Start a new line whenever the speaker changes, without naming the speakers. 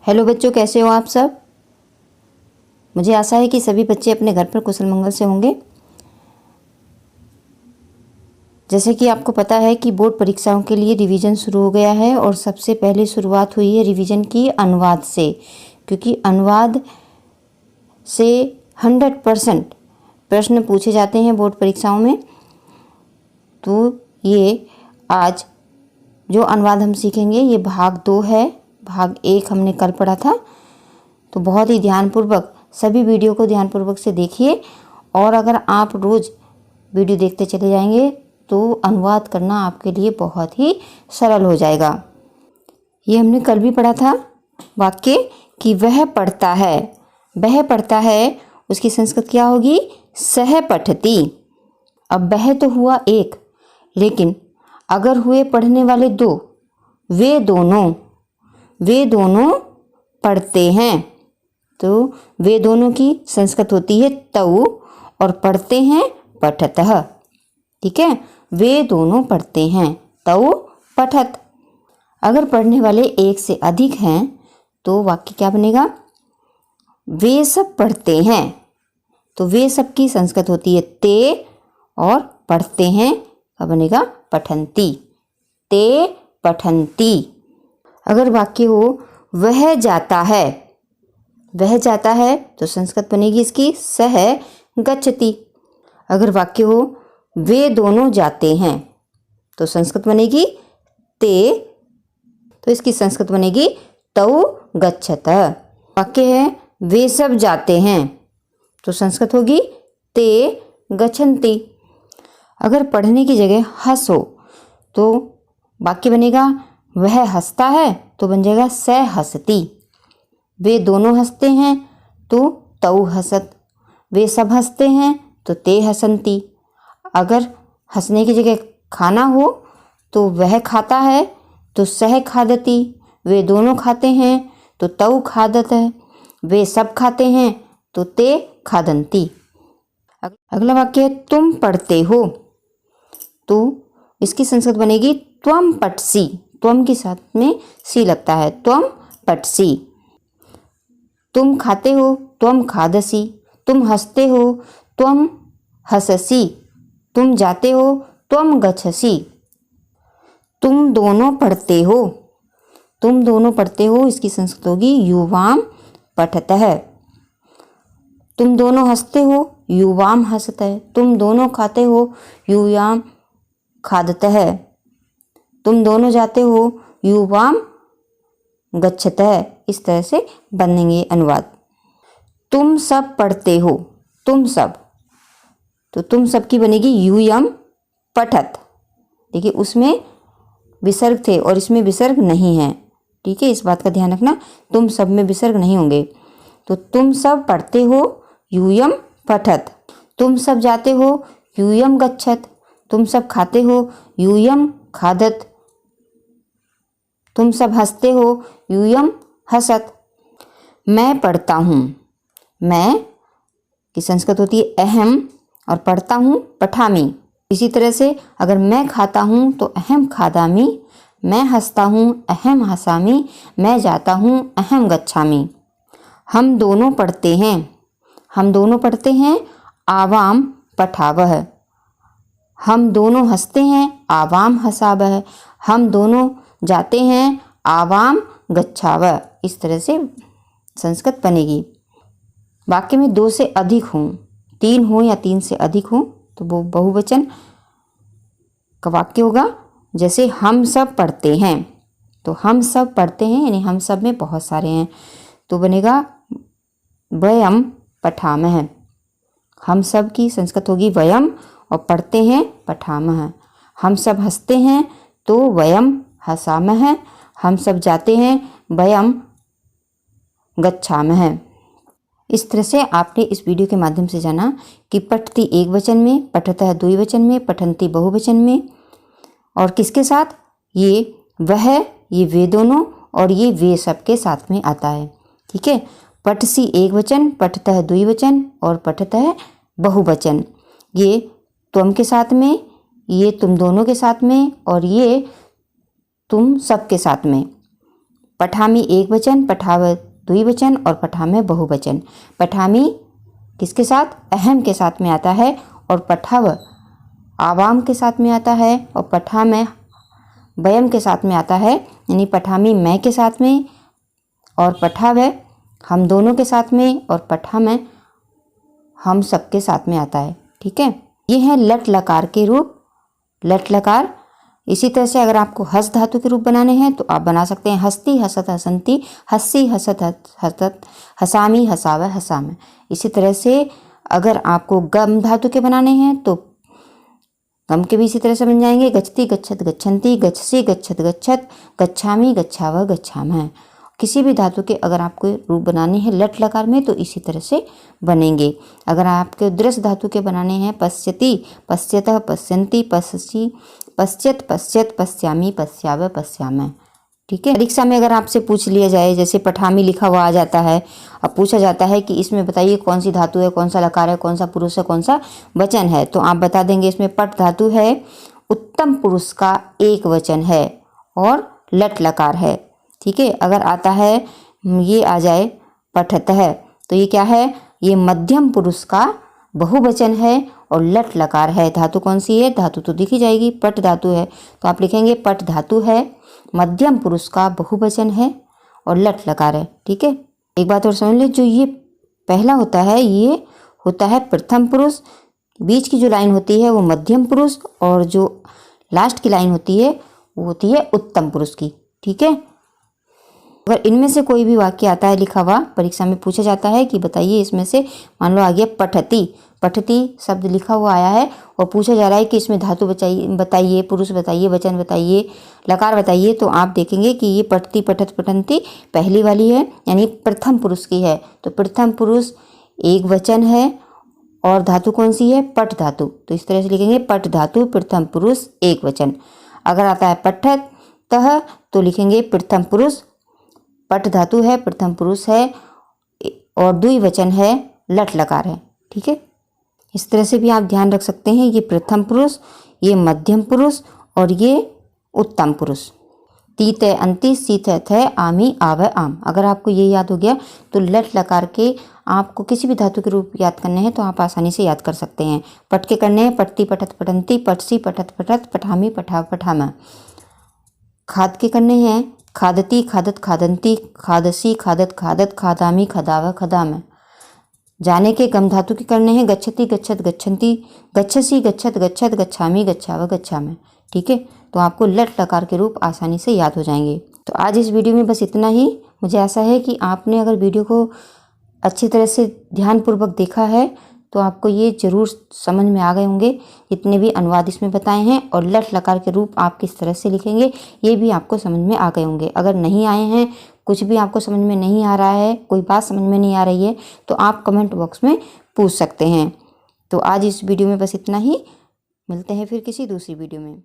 Hello बच्चों, कैसे हो आप सब। मुझे आशा है कि सभी बच्चे अपने घर पर कुशल मंगल से होंगे। जैसे कि आपको पता है कि बोर्ड परीक्षाओं के लिए रिवीजन शुरू हो गया है और सबसे पहले शुरुआत हुई है रिवीजन की अनुवाद से, क्योंकि अनुवाद से 100% प्रश्न पूछे जाते हैं बोर्ड परीक्षाओं में। तो ये आज जो अनुवाद हम सीखेंगे ये भाग 2 है। भाग 1 हमने कल पढ़ा था। तो बहुत ही ध्यानपूर्वक सभी वीडियो को ध्यानपूर्वक से देखिए, और अगर आप रोज़ वीडियो देखते चले जाएंगे तो अनुवाद करना आपके लिए बहुत ही सरल हो जाएगा। ये हमने कल भी पढ़ा था वाक्य कि वह पढ़ता है। वह पढ़ता है, उसकी संस्कृत क्या होगी? सह पठती। अब वह तो हुआ एक, लेकिन अगर हुए पढ़ने वाले दो, वे दोनों पढ़ते हैं। तो वे दोनों की संस्कृत होती है तौ, और पढ़ते हैं पठतः। ठीक है, वे दोनों पढ़ते हैं, तौ पठत। अगर पढ़ने वाले एक से अधिक हैं तो वाक्य क्या बनेगा? वे सब पढ़ते हैं। तो वे सब की संस्कृत होती है ते, और पढ़ते हैं क्या बनेगा? पठन्ति। ते पठन्ति। अगर वाक्य हो वह जाता है, वह जाता है तो संस्कृत बनेगी इसकी सह गच्छति। अगर वाक्य हो वे दोनों जाते हैं तो संस्कृत बनेगी ते, तो इसकी संस्कृत बनेगी तौ गच्छत। वाक्य है वे सब जाते हैं तो संस्कृत होगी ते गच्छन्ति। अगर पढ़ने की जगह हंस हो तो वाक्य बनेगा वह हंसता है, तो बन जाएगा स हंसती। वे दोनों हंसते हैं तो तौ हसत। वे सब हंसते हैं तो ते हसंती। अगर हंसने की जगह खाना हो तो वह खाता है तो सह खादती। वे दोनों खाते हैं तो तौ खादत है। वे सब खाते हैं तो ते खादंती। अगला वाक्य है तुम पढ़ते हो, तो इसकी संस्कृत बनेगी त्वम पठसी। त्वम के साथ में सी लगता है, त्वम पठसी। तुम खाते हो, त्वम खादसी। तुम हंसते हो, त्वम हससी। तुम जाते हो, त्वम गच्छसी। तुम दोनों पढ़ते हो, तुम दोनों पढ़ते हो, इसकी संस्कृत होगी युवाम पठतः। तुम दोनों हंसते हो, युवाम हसतः। तुम दोनों खाते हो, यूयाम खादतः। तुम दोनों जाते हो, युवाम गच्छतः। इस तरह से बनेंगे अनुवाद। तुम सब पढ़ते हो, तुम सब, तो तुम सब की बनेगी यूयम पठत। देखिए उसमें विसर्ग थे और इसमें विसर्ग नहीं है। ठीक है, इस बात का ध्यान रखना, तुम सब में विसर्ग नहीं होंगे। तो तुम सब पढ़ते हो, यूयम पठत। तुम सब जाते हो, यूयम गच्छत। तुम सब खाते हो, यूयम खादत। तुम सब हंसते हो, यूयम हसत। मैं पढ़ता हूँ, मैं की संस्कृत होती है अहम, और पढ़ता हूँ पठामी। इसी तरह से अगर मैं खाता हूँ तो अहम खादामी। मैं हंसता हूँ अहम हसामी। मैं जाता हूँ अहम गच्छामी। हम दोनों पढ़ते हैं, हम दोनों पढ़ते हैं आवाम पठावह। हम दोनों हंसते हैं आवाम हसावह। हम दोनों जाते हैं आवाम गच्छावह। इस तरह से संस्कृत बनेगी। वाक्य में 2 से अधिक हों, 3 हो या 3 से अधिक हो तो वो बहुवचन का वाक्य होगा। जैसे हम सब पढ़ते हैं, तो हम सब पढ़ते हैं यानी हम सब में बहुत सारे हैं, तो बनेगा वयम पठामः। हम सब की संस्कृत होगी वयम, और पढ़ते हैं पठामः। हम सब हंसते हैं तो वयम हसामः। हम सब जाते हैं वयम गच्छामः। इस तरह से आपने इस वीडियो के माध्यम से जाना कि पठती एक वचन में, पठतः द्विवचन में, पठन्ति बहुवचन में, और किसके साथ? ये वह, ये वे दोनों, और ये वे सब के साथ में आता है। ठीक है, पठसी एक वचन, पठतः द्विवचन, और पठतः बहुवचन। ये तुम के साथ में, ये तुम दोनों के साथ में, और ये तुम सब के साथ में। पठामी एक वचन, पठाव द्विवचन और पठामे बहुवचन। पठामी किसके साथ? अहम के साथ में आता है और पठाव आवाम के साथ में आता है और पठामे वयम के साथ में आता है, यानी पठामी मैं के साथ में और पठाव हम दोनों के साथ में और पठामे हम सबके साथ में आता है। ठीक है, ये है लट लकार के रूप, लट लकार। इसी तरह से अगर आपको हस धातु के रूप बनाने हैं तो आप बना सकते हैं हस्ती, हसत, हसंती, हस्सी, हसत, हसत, हसामी, हसावे, हसामे। इसी तरह से अगर आपको गम धातु के बनाने हैं तो गम के भी इसी तरह से बन जाएंगे गच्छति, गच्छत, गच्छन्ति, गच्छसि, गच्छत, गच्छत, गच्छामि, गच्छाव, गच्छामः। किसी भी धातु के अगर आपको रूप बनाने हैं लट लकार में तो इसी तरह से बनेंगे। अगर आपके दृश्य धातु के बनाने हैं पश्यति, पश्यतः, पश्यन्ति, पश्यसि, पश्यत, पश्यत, पश्यामि, पश्याव, पश्यामः। ठीक है, परीक्षा में अगर आपसे पूछ लिया जाए, जैसे पठामी लिखा हुआ आ जाता है, अब पूछा जाता है कि इसमें बताइए कौन सी धातु है, कौन सा लकार है, कौन सा पुरुष है, कौन सा वचन है, तो आप बता देंगे इसमें पट धातु है, उत्तम पुरुष का एक वचन है और लट लकार है। ठीक है, अगर आता है ये आ जाए पठतः तो ये क्या है? ये मध्यम पुरुष का बहुवचन है और लट लकार है। धातु कौन सी है? धातु तो दिखी जाएगी, पट धातु है, तो आप लिखेंगे पट धातु है, मध्यम पुरुष का बहुवचन है और लट लकार है। ठीक है, एक बात और समझ ले, जो ये पहला होता है ये होता है प्रथम पुरुष, बीच की जो लाइन होती है वो मध्यम पुरुष और जो लास्ट की लाइन होती है वो होती है उत्तम पुरुष की। ठीक है, अगर इनमें से कोई भी वाक्य आता है लिखा हुआ, परीक्षा में पूछा जाता है कि बताइए इसमें से, मान लो आ गया पठती, पठती शब्द लिखा हुआ आया है और पूछा जा रहा है कि इसमें धातु बताइए, पुरुष बताइए, वचन बताइए, लकार बताइए, तो आप देखेंगे कि ये पठती, पठत, पठन्ति पहली वाली है, यानी प्रथम पुरुष की है, तो प्रथम पुरुष एक वचन है और धातु कौन सी है? पट धातु, तो इस तरह से लिखेंगे पट धातु, प्रथम पुरुष एक वचन। अगर आता है पठत तह तो लिखेंगे प्रथम पुरुष पट धातु है, प्रथम पुरुष है और द्विवचन है, लट लकार है। ठीक है, इस तरह से भी आप ध्यान रख सकते हैं, ये प्रथम पुरुष, ये मध्यम पुरुष और ये उत्तम पुरुष। तीत अंति, सीत थ, आमी, आव, आम। अगर आपको ये याद हो गया तो लट लकार के आपको किसी भी धातु के रूप याद करने हैं तो आप आसानी से याद कर सकते हैं। पट के करने हैं पट्टी, पठत, पठन्ति, पटसी, पठत, पठत, पठामी, पठाव, पठामा। खाद के करने हैं खादती, खादत, खादंती, खादसी, खादत, खादत, खादामी, खदाव, खदाम। जाने के गम धातु के करने हैं गच्छति, गच्छत, गच्छन्ति, गच्छसि, गच्छत, गच्छत, गच्छामि, गच्छाव, गच्छामः। ठीक है, तो आपको लट लकार के रूप आसानी से याद हो जाएंगे। तो आज इस वीडियो में बस इतना ही। मुझे आशा है कि आपने अगर वीडियो को अच्छी तरह से ध्यानपूर्वक देखा है तो आपको ये ज़रूर समझ में आ गए होंगे जितने भी अनुवाद इसमें बताए हैं, और लट लकार के रूप आप किस तरह से लिखेंगे ये भी आपको समझ में आ गए होंगे। अगर नहीं आए हैं, कुछ भी आपको समझ में नहीं आ रहा है, कोई बात समझ में नहीं आ रही है, तो आप कमेंट बॉक्स में पूछ सकते हैं। तो आज इस वीडियो में बस इतना ही, मिलते हैं फिर किसी दूसरी वीडियो में।